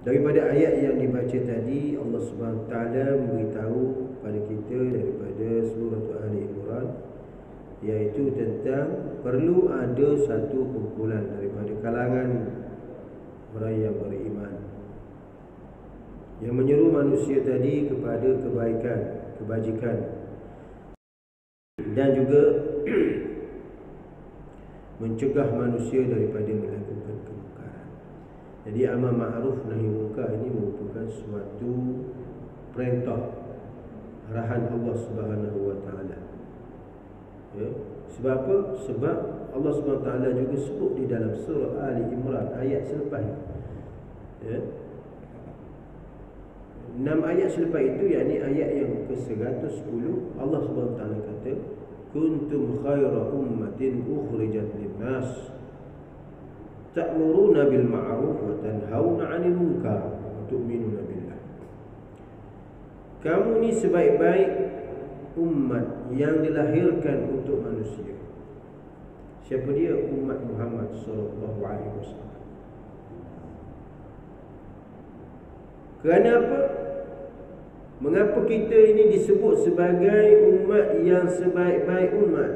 Daripada ayat yang dibaca tadi, Allah Subhanahu Taala memberitahu pada kita daripada surah Ali Imran, iaitu tentang perlu ada satu kumpulan daripada kalangan orang yang beriman yang menyeru manusia tadi kepada kebaikan, kebajikan, dan juga mencegah manusia daripada melakukan kemungkaran. Jadi amar ma'ruf nahi munkar ini merupakan suatu perintah arahan Allah Subhanahu wa taala. Ya. Sebab apa? Sebab Allah Subhanahu wa taala juga sebut di dalam surah Ali Imran ayat selepas ini. Ya. 6 ayat selepas itu, yakni ayat yang ke-110, Allah Subhanahu wa taala kata, kuntum khaira ummatin ukhrijat lin-nas ta'muruna bil ma'ruf wa tanhauna 'anil munkar wa tu'minuna billah. Kamu ni sebaik-baik umat yang dilahirkan untuk manusia. Siapa dia? Umat Muhammad sallallahu alaihi wasallam. Kerana apa? Mengapa kita ini disebut sebagai umat yang sebaik-baik umat?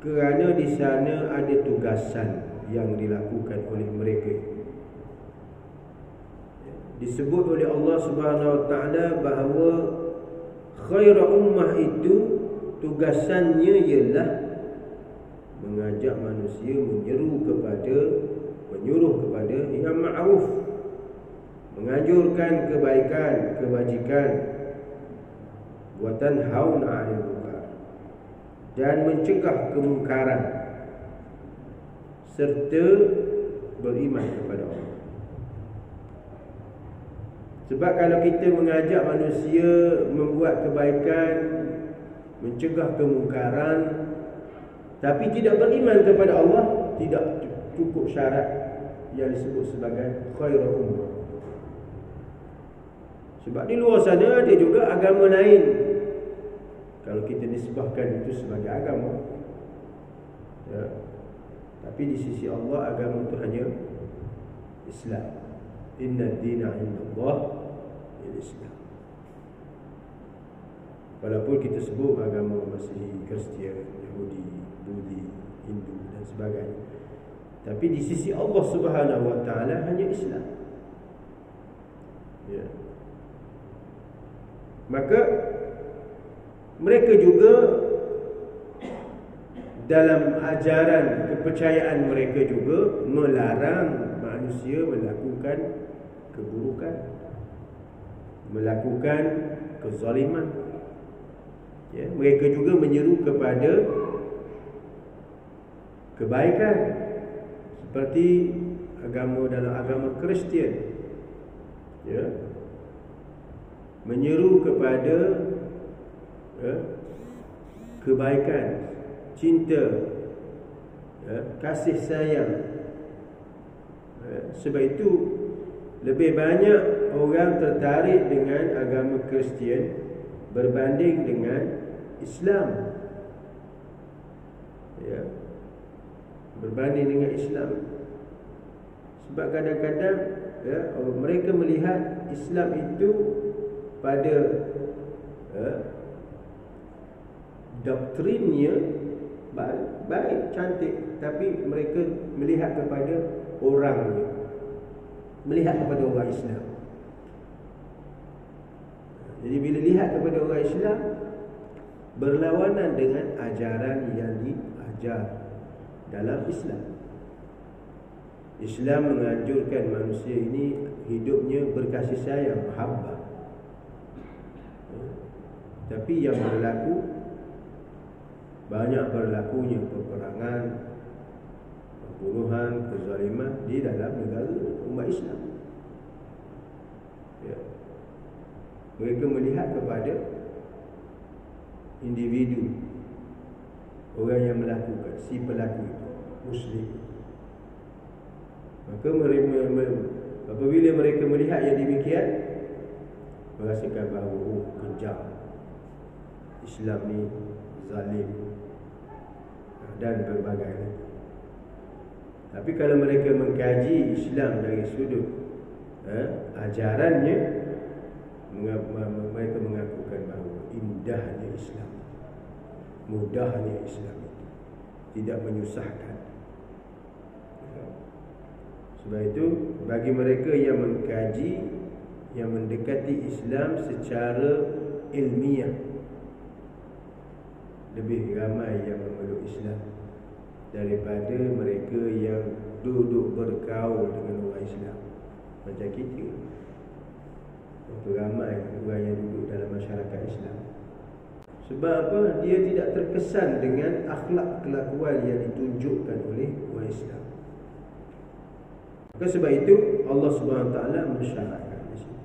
Kerana di sana ada tugasan yang dilakukan oleh mereka. Disebut oleh Allah Subhanahu wa taala bahawa khaira ummah itu tugasannya ialah mengajak manusia menyuruh kepada yang ma'ruf, menganjurkan kebaikan, kebajikan, wa tanhauna 'anil munkar, dan mencegah kemungkaran, serta beriman kepada Allah. Sebab kalau kita mengajak manusia membuat kebaikan, mencegah kemungkaran, tapi tidak beriman kepada Allah, tidak cukup syarat yang disebut sebagai khairul ummah. Sebab di luar sana ada juga agama lain, kalau kita nisbahkan itu sebagai agama, ya. Tapi di sisi Allah agama itu hanya Islam. Inna ad-dina 'indallah al-Islam. Walaupun kita sebut agama Masihi, Kristian, Yahudi, Budi, Hindu dan sebagainya, tapi di sisi Allah Subhanahu wa taala hanya Islam. Ya. Maka mereka juga dalam ajaran kepercayaan mereka juga melarang manusia melakukan keburukan, melakukan kezaliman. Ya, mereka juga menyeru kepada kebaikan, seperti dalam agama Kristian, ya, menyeru kepada kebaikan, cinta, ya, kasih sayang. Sebab itu lebih banyak orang tertarik dengan agama Kristian berbanding dengan Islam, ya, berbanding dengan Islam. Sebab kadang-kadang, ya, mereka melihat Islam itu pada doktrinnya baik, cantik, tapi mereka melihat kepada orangnya, melihat kepada orang Islam. Jadi bila lihat kepada orang Islam, berlawanan dengan ajaran yang diajar dalam Islam. Islam menganjurkan manusia ini hidupnya berkasih sayang, mahabbah. Tapi yang banyak berlakunya peperangan, pembunuhan, kezaliman di dalam negara umat Islam. Ya. Mereka melihat kepada individu, orang yang melakukan, si pelaku itu Muslim. Maka apabila mereka melihat yang demikian, merasakan bahawa kejam, Islam ni zalim, dan berbagai lagi. Tapi kalau mereka mengkaji Islam dari sudut ajarannya, mereka mengakukan bahawa indahnya Islam, mudahnya Islam itu, tidak menyusahkan. Sebab itu bagi mereka yang mengkaji, yang mendekati Islam secara ilmiah, lebih ramai yang memeluk Islam daripada mereka yang duduk bergaul dengan orang Islam. Macam kita, berapa ramai orang yang duduk dalam masyarakat Islam. Sebab apa? Dia tidak terkesan dengan akhlak kelakuan yang ditunjukkan oleh orang Islam. Maka sebab itu Allah SWT mensyaratkan di sini.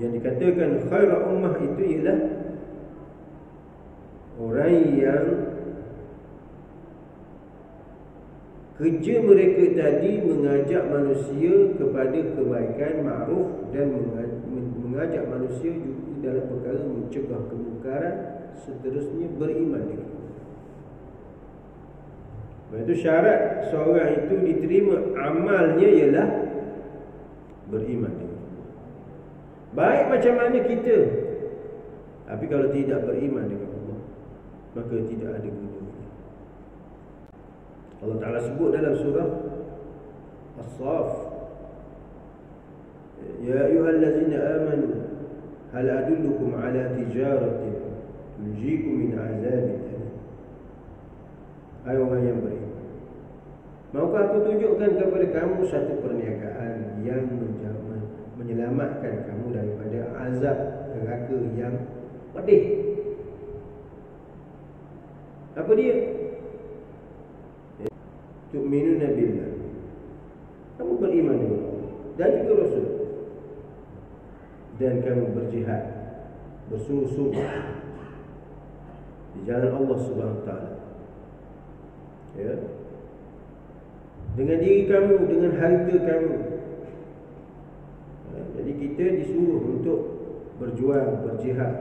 Yang dikatakan khairul ummah itu ialah orang yang kerja mereka tadi mengajak manusia kepada kebaikan, ma'ruf, dan mengajak manusia juga dalam perkara mencegah kemungkaran, seterusnya beriman dengan Allah. Sebab itu syarat seorang itu diterima amalnya ialah beriman dengan Allah. Baik macam mana kita, tapi kalau tidak beriman dengan Allah, maka tidak ada gunanya. Allah Ta'ala sebut dalam surah As-Saff, Ya ayyuhallazina amanu hal adullukum ala tijaratin tunjikum min azabin alim. Hai orang yang beriman, maukah aku tunjukkan kepada kamu satu perniagaan yang menyelamatkan kamu daripada azab neraka yang pedih. Apa dia? Tu'minuna billah, kamu beriman dengan Allah dan juga Rasul, dan kamu berjihad bersungguh-sungguh di jalan Allah Subhanahu Wa Taala, ya, dengan diri kamu, dengan harta kamu. Jadi kita disuruh untuk berjuang, berjihad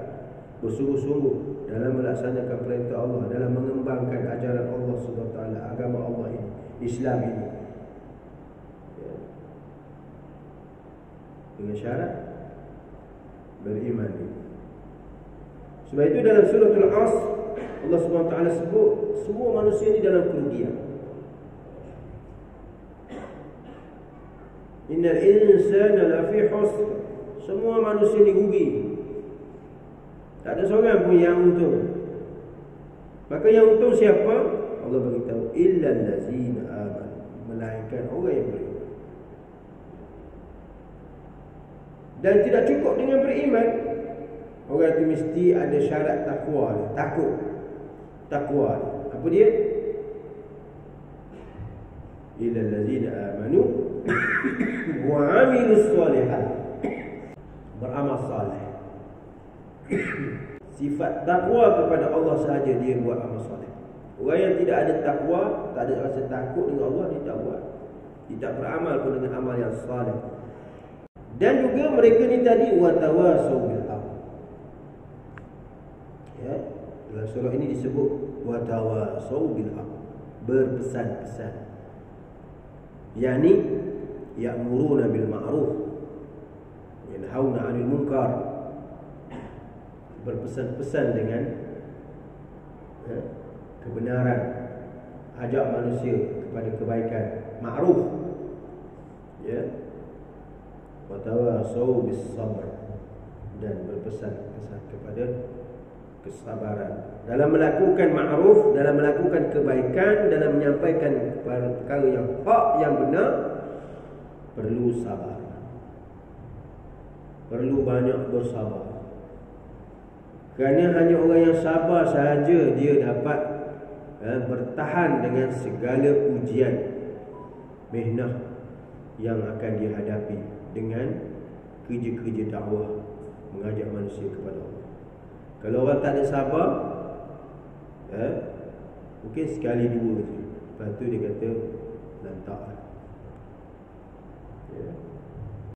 bersungguh-sungguh dalam melaksanakan perintah Allah, dalam mengembangkan ajaran Allah Subhanahu Wa Taala, agama Allah ini, Islam ini, ya, dengan syarat beriman ini. Sebab itu dalam surah Al-Asr Allah Subhanahu Wa Taala sebut semua manusia ini dalam kerugian. Innal insana lafi khusr, semua manusia ini rugi. Tak ada seorang pun yang untung. Maka yang untung siapa? Allah beritahu, illal ladzina amanu, melainkan orang yang beriman. Dan tidak cukup dengan beriman, orang itu mesti ada syarat takwa, takut. Takwa, apa dia? Illal ladzina amanu wa amilus shalihat, beramal saleh. Sifat takwa kepada Allah sahaja dia buat amal soleh. Orang yang tidak ada takwa, tak ada rasa takut dengan Allah, dia tak buat, tidak beramal pun dengan amal yang soleh. Dan juga mereka ni tadi watawasau bil haq, ya, dalam surah ini disebut watawasau bil haq, berpesan-pesan, yakni ya'muruna bil ma'ruf yanhauna 'anil munkar, berpesan-pesan dengan kebenaran, ajak manusia kepada kebaikan, ma'ruf, ya, wa tawasau bis sabr, dan berpesan-pesan kepada kesabaran dalam melakukan ma'ruf, dalam melakukan kebaikan, dalam menyampaikan perkara yang hak, yang benar, perlu sabar, perlu banyak bersabar. Kerana hanya orang yang sabar sahaja dia dapat bertahan dengan segala ujian, mihnah yang akan dihadapi dengan kerja-kerja dakwah, mengajak manusia kepada Allah. Kalau orang tak ada sabar, mungkin sekali dua je, lepas tu dia kata lantak, ya.